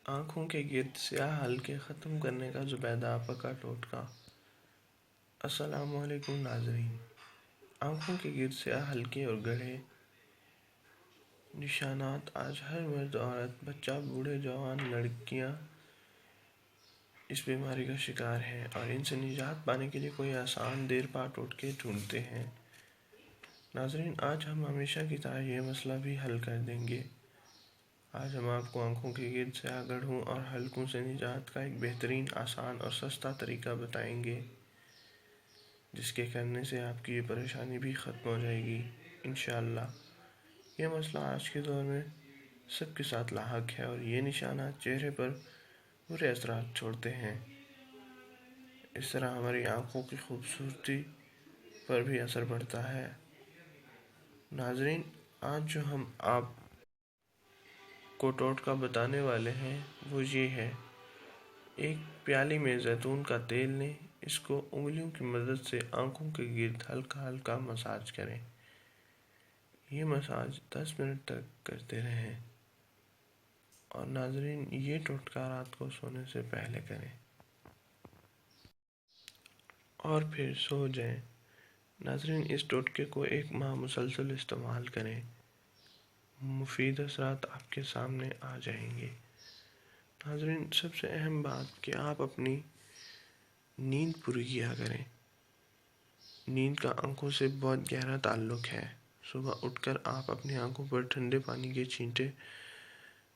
آنکھوں کے گرد سیاہ حلقے ختم کرنے کا زبیدہ آپا کا ٹوٹکا۔ السلام علیکم ناظرین۔ آنکھوں کے گرد سیاہ حلقے اور گڑھے نشانات آج ہر مرد، عورت، بچہ، بوڑھے، جوان، لڑکیاں اس بیماری کا شکار ہیں اور ان سے نجات پانے کے لیے کوئی آسان دیر پا ٹوٹکے ڈھونڈتے ہیں۔ ناظرین، آج ہم ہمیشہ کی طرح یہ مسئلہ بھی حل کر دیں گے۔ آج ہم آپ کو آنکھوں کے گرد سیاہ گڑھوں اور حلقوں سے نجات کا ایک بہترین، آسان اور سستا طریقہ بتائیں گے، جس کے کرنے سے آپ کی یہ پریشانی بھی ختم ہو جائے گی انشاءاللہ۔ یہ مسئلہ آج کے دور میں سب کے ساتھ لاحق ہے اور یہ نشانات چہرے پر برے اثرات چھوڑتے ہیں۔ اس طرح ہماری آنکھوں کی خوبصورتی پر بھی اثر پڑتا ہے۔ ناظرین، آج جو ہم آپ کو ٹوٹکا بتانے والے ہیں وہ یہ ہے۔ ایک پیالی میں زیتون کا تیل لیں، اس کو انگلیوں کی مدد سے آنکھوں کے گرد ہلکا ہلکا مساج کریں۔ یہ مساج 10 منٹ تک کرتے رہیں اور ناظرین، یہ ٹوٹکا رات کو سونے سے پہلے کریں اور پھر سو جائیں۔ ناظرین، اس ٹوٹکے کو 1 ماہ مسلسل استعمال کریں، مفید اثرات آپ کے سامنے آ جائیں گے۔ ناظرین، سب سے اہم بات کہ آپ اپنی نیند پوری کیا کریں۔ نیند کا آنکھوں سے بہت گہرا تعلق ہے۔ صبح اٹھ کر آپ اپنی آنکھوں پر ٹھنڈے پانی کے چھینٹے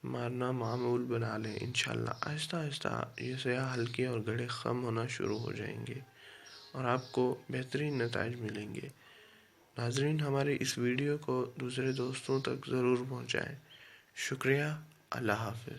مارنا معمول بنا لیں۔ انشاءاللہ آہستہ آہستہ یہ سیاہ حلقے اور گڑھے کم ہونا شروع ہو جائیں گے اور آپ کو بہترین نتائج ملیں گے۔ ناظرین، ہمارے اس ویڈیو کو دوسرے دوستوں تک ضرور پہنچائیں۔ شکریہ۔ اللہ حافظ۔